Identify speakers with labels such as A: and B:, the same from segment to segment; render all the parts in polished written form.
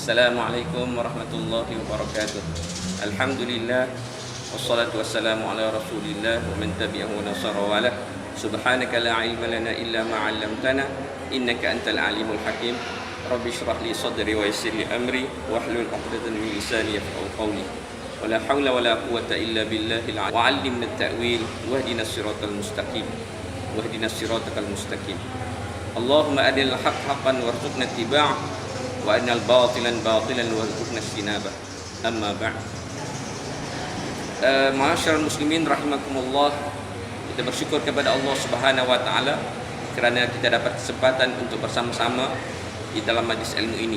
A: Assalamualaikum warahmatullahi wabarakatuh. Alhamdulillah wassalatu wassalamu ala Rasulillah wa man tabi'ahu wa nasara wa ala. Subhanaka la ilma lana illa ma 'allamtana innaka antal alimul hakim. Rabbi shrah li sadri wa yassir li amri wahlul 'uqdatam min lisani yafqahu qawli. Wala haula wala quwwata illa billahil 'ali wa 'allimna at-ta'wil wahdinas siratal mustaqim. Wahdinas siratal mustaqim. Allahumma adil haqq haqqan warzuqna ittiba'ah wa annal batilan batilan warzuqna ijtinabah. Amma ba'd. Ma'asyiral muslimin rahimakumullah, kita bersyukur kepada Allah Subhanahu wa taala kerana kita dapat kesempatan untuk bersama-sama di dalam majlis ilmu ini.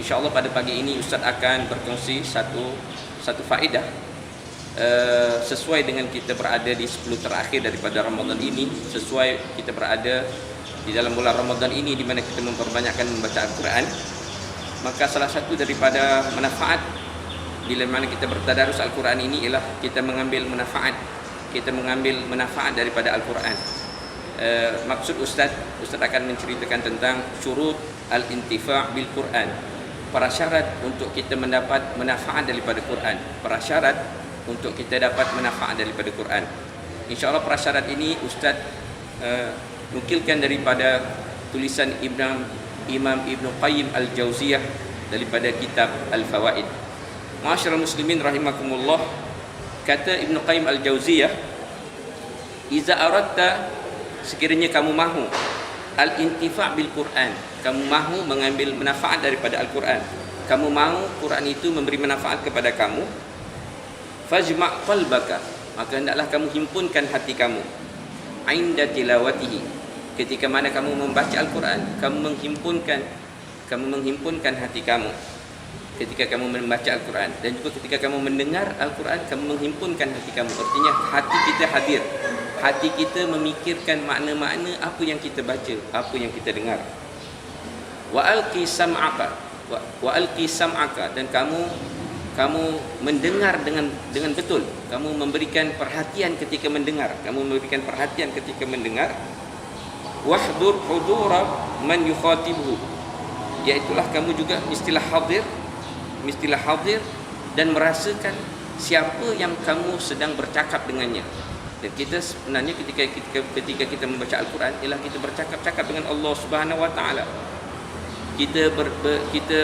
A: Insyaallah pada pagi ini Ustaz akan berkongsi satu faedah sesuai dengan kita berada di 10 terakhir daripada Ramadan ini, sesuai kita berada di dalam bulan Ramadan ini di mana kita memperbanyakkan membaca Al-Quran. Maka salah satu daripada manfaat bila mana kita bertadarus Al-Quran ini ialah kita mengambil manfaat daripada Al-Quran. Maksud Ustaz akan menceritakan tentang syurut al-intifa' bil Quran, prasyarat untuk kita mendapat manfaat daripada Quran, prasyarat untuk kita dapat manfaat daripada Quran. InsyaAllah prasyarat ini Ustaz nukilkan daripada tulisan Imam Ibn Qayyim Al-Jauziyah daripada kitab Al-Fawaid. Ma'asyiral muslimin rahimakumullah, kata Ibn Qayyim Al-Jauziyah, iza aradta, sekiranya kamu mahu al-intifa' bil Quran, kamu mahu mengambil manfaat daripada Al-Quran, kamu mahu Quran itu memberi manfaat kepada kamu, fajma' qalbaka, maka hendaklah kamu himpunkan hati kamu, inda tilawatihi, ketika mana kamu membaca Al-Quran, kamu menghimpunkan hati kamu ketika kamu membaca Al-Quran, dan juga ketika kamu mendengar Al-Quran, kamu menghimpunkan hati kamu. Artinya hati kita hadir, hati kita memikirkan makna-makna apa yang kita baca, apa yang kita dengar. Wa alqi sam'aka, dan kamu mendengar dengan betul, kamu memberikan perhatian ketika mendengar, wahdur hudura man yukhatibuhu, iaitulah kamu juga mestilah hadir dan merasakan siapa yang kamu sedang bercakap dengannya. Dan kita sebenarnya ketika kita membaca Al-Quran ialah kita bercakap-cakap dengan Allah Subhanahu wa taala. Kita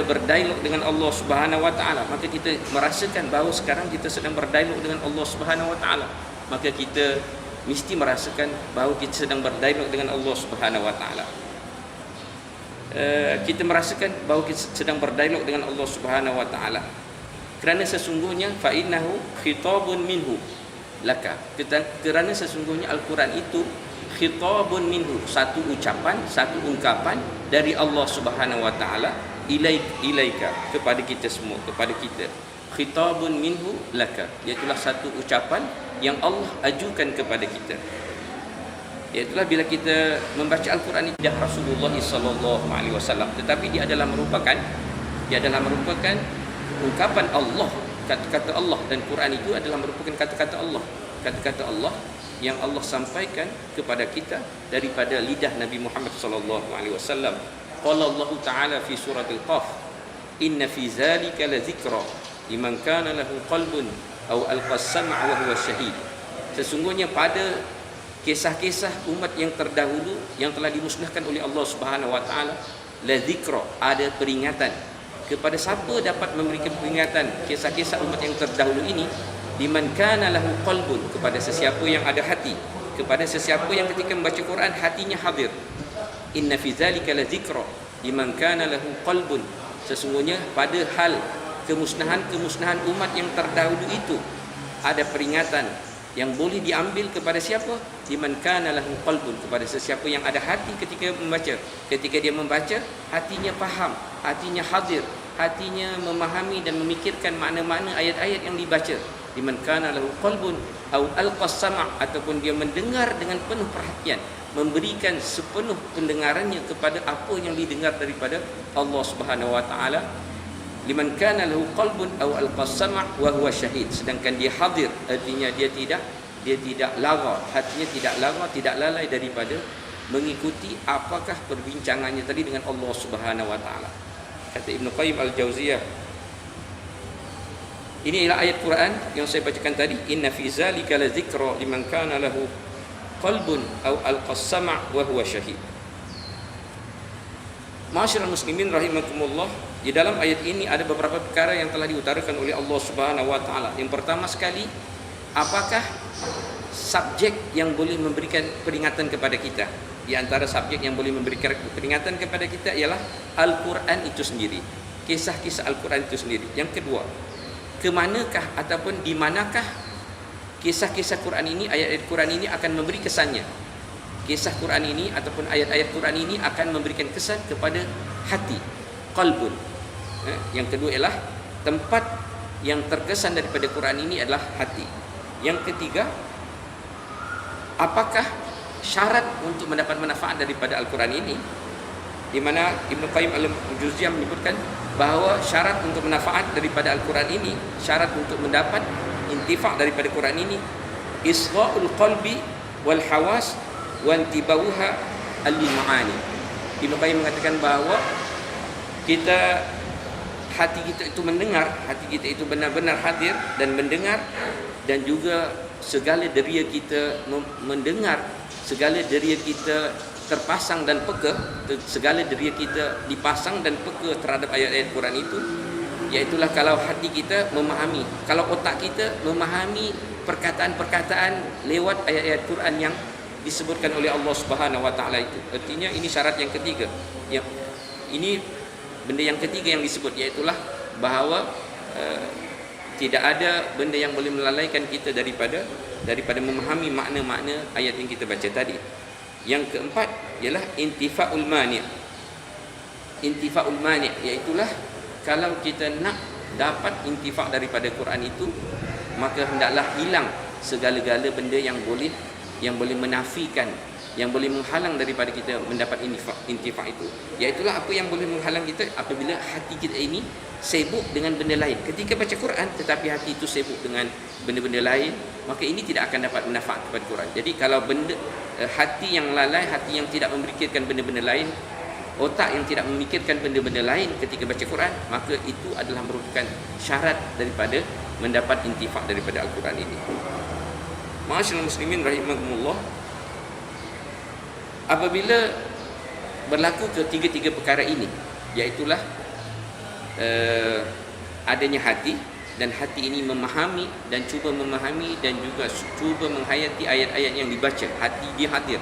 A: berdialog dengan Allah Subhanahu wa taala, maka kita merasakan bahawa sekarang kita sedang berdialog dengan Allah Subhanahu wa taala. Maka kita mesti merasakan bahawa kita sedang berdialog dengan Allah Subhanahu wa taala. Kita merasakan bahawa kita sedang berdialog dengan Allah Subhanahu wa taala. Kerana sesungguhnya fa innahu khitabun minhu laka. Kerana sesungguhnya Al-Quran itu khitabun minhu, satu ucapan, satu ungkapan dari Allah Subhanahu wa taala ilaika, kepada kita semua, kepada kita. Khitabun minhu laka, iaitulah satu ucapan yang Allah ajukan kepada kita. Iaitulah bila kita membaca Al-Quran ini dari Rasulullah sallallahu alaihi wasallam, tetapi dia adalah merupakan ungkapan Allah, kata-kata Allah, dan Quran itu adalah merupakan kata-kata Allah yang Allah sampaikan kepada kita daripada lidah Nabi Muhammad sallallahu alaihi wasallam. Qala Allah Ta'ala fi surah Al-Qaf, inna fi zalika la dzikra liman kana lahu qalbun aw alqas sam'a wa huwa syahid. Sesungguhnya pada kisah-kisah umat yang terdahulu yang telah dimusnahkan oleh Allah Subhanahu wa taala, la dzikra, ada peringatan. Kepada siapa dapat memberikan peringatan kisah-kisah umat yang terdahulu ini? Liman kana lahu qalbun, kepada sesiapa yang ada hati, kepada sesiapa yang ketika membaca Quran hatinya hadir. Inna fi dzalika la dzikra liman kana lahu qalbun, sesungguhnya pada hal kemusnahan umat yang terdahulu itu ada peringatan yang boleh diambil kepada siapa? Liman kana lahu qalbun, kepada sesiapa yang ada hati ketika membaca. Ketika dia membaca, hatinya faham, hatinya hadir, hatinya memahami dan memikirkan makna-makna ayat-ayat yang dibaca. Liman kana lahu qalbun aw alqas sam', ataupun dia mendengar dengan penuh perhatian, memberikan sepenuh pendengarannya kepada apa yang didengar daripada Allah Subhanahu wa taala. Liman kana lahu qalbun aw alqas sam' wa huwa syahid, sedangkan dia hadir, artinya dia tidak lara, hatinya tidak lara, tidak lalai daripada mengikuti apakah perbincangannya tadi dengan Allah Subhanahu wa taala. Kata Ibnu Qayyim Al-Jauziyah, ini ialah ayat Quran yang saya bacakan tadi, inna fi zalika la dzikra liman kana lahu qalbun aw alqas sama' wa huwa syahid. Ma'asyiral muslimin rahimakumullah, di dalam ayat ini ada beberapa perkara yang telah diutarakan oleh Allah Subhanahu wa taala. Yang pertama sekali, apakah subjek yang boleh memberikan peringatan kepada kita? Di antara subjek yang boleh memberikan peringatan kepada kita ialah Al-Quran itu sendiri, kisah-kisah Al-Quran itu sendiri. Yang kedua, kemanakah ataupun di manakah kisah-kisah Quran ini, ayat-ayat Quran ini akan memberi kesannya? Kisah Quran ini ataupun ayat-ayat Quran ini akan memberikan kesan kepada hati, qalbun. Yang kedua ialah tempat yang terkesan daripada Quran ini adalah hati. Yang ketiga, apakah syarat untuk mendapat manfaat daripada Al-Quran ini, di mana Ibnu Qayyim Al-Jauziyah menyebutkan bahawa syarat untuk manfaat daripada Al-Quran ini, syarat untuk mendapat intifa' daripada Quran ini, isgha'ul qalbi wal hawas wa intibauha al-ma'ani. Ibnu Qayyim mengatakan bahawa hati kita itu mendengar, hati kita itu benar-benar hadir dan mendengar, dan juga segala deria kita mendengar, segala deria kita terpasang dan peka, segala deria kita dipasang dan peka terhadap ayat-ayat Quran itu. Iaitulah kalau hati kita memahami, kalau otak kita memahami perkataan-perkataan lewat ayat-ayat Quran yang disebutkan oleh Allah Subhanahu wa taala itu. Artinya ini syarat yang ketiga. Yang ini benda yang ketiga yang disebut, iaitulah bahawa tidak ada benda yang boleh melalaikan kita daripada memahami makna-makna ayat yang kita baca tadi. Yang keempat ialah intifa'ul mani'. Intifa'ul mani' iaitulah kalau kita nak dapat intifa' daripada Quran itu, maka hendaklah hilang segala-gala benda yang boleh menafikan, yang boleh menghalang daripada kita mendapat intifa' itu. Iaitulah apa yang boleh menghalang kita apabila hati kita ini sibuk dengan benda lain. Ketika baca Quran tetapi hati itu sibuk dengan benda-benda lain, maka ini tidak akan dapat manfaat kepada Quran. Jadi kalau hati yang lalai, hati yang tidak memikirkan benda-benda lain, otak yang tidak memikirkan benda-benda lain ketika baca Quran, maka itu adalah merupakan syarat daripada mendapat intifa' daripada Al-Quran ini. Ma'asyiral muslimin rahimakumullah, apabila berlaku ketiga-tiga perkara ini, iaitulah adanya hati, dan hati ini memahami dan cuba memahami dan juga cuba menghayati ayat-ayat yang dibaca, hati dia hadir.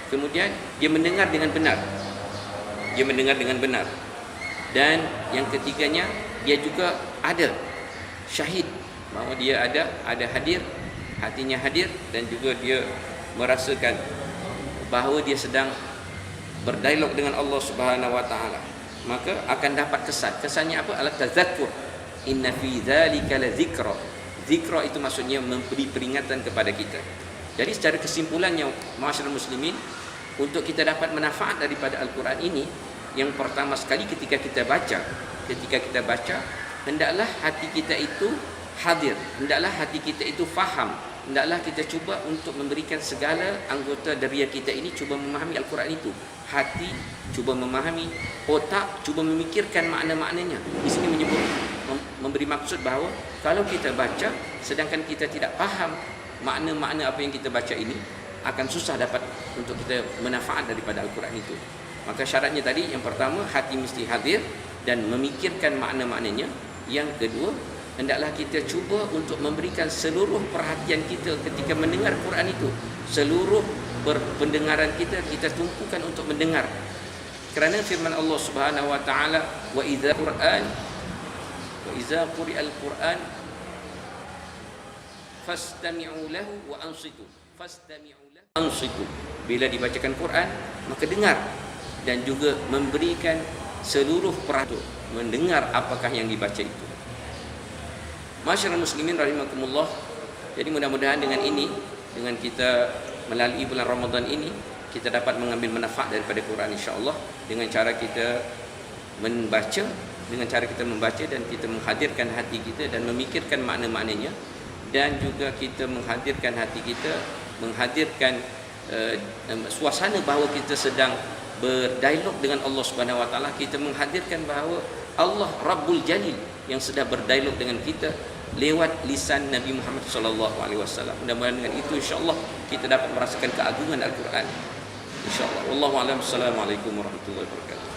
A: Kemudian dia mendengar dengan benar, dan yang ketiganya dia juga ada syahid, bahawa dia ada hadir, hatinya hadir, dan juga dia merasakan bahawa dia sedang berdialog dengan Allah Subhanahu wa taala. Maka akan dapat kesannya apa? Al-tazakkur. Inna fi dzalika la dzikra. Dzikra itu maksudnya memberi peringatan kepada kita. Jadi secara kesimpulannya, ma'asyiral muslimin, untuk kita dapat manfaat daripada Al-Quran ini, yang pertama sekali ketika kita baca, hendaklah hati kita itu hadir, hendaklah hati kita itu faham, hendaklah kita cuba untuk memberikan segala anggota deria kita ini cuba memahami Al-Quran itu. Hati cuba memahami, otak cuba memikirkan makna-maknanya. Di sini memberi maksud bahawa kalau kita baca sedangkan kita tidak faham makna-makna apa yang kita baca ini, akan susah dapat untuk kita manfaat daripada Al-Quran itu. Maka syaratnya tadi, yang pertama hati mesti hadir dan memikirkan makna-maknanya. Yang kedua, hendaklah kita cuba untuk memberikan seluruh perhatian kita ketika mendengar Quran itu. Seluruh pendengaran kita tumpukan untuk mendengar. Kerana firman Allah Subhanahu wa taala, wa idza quri'al Quran fastami'u lahu wa ansitu. Bila dibacakan Quran, maka dengar dan juga memberikan seluruh perhatian mendengar apakah yang dibaca itu. Ma'asyiral muslimin rahimakumullah. Jadi mudah-mudahan dengan ini, dengan kita melalui bulan Ramadan ini, kita dapat mengambil manfaat daripada Quran insya-Allah dengan cara kita membaca, dan kita menghadirkan hati kita dan memikirkan makna-maknanya, dan juga kita menghadirkan hati kita, menghadirkan suasana bahawa kita sedang berdialog dengan Allah Subhanahu Wa Taala, kita menghadirkan bahawa Allah Rabbul Jalil yang sedang berdialog dengan kita lewat lisan Nabi Muhammad sallallahu alaihi wasallam. Mudah-mudahan dengan itu insya-Allah kita dapat merasakan keagungan Al-Quran. Insya-Allah. Wallahu a'lam. Assalamualaikum warahmatullahi wabarakatuh.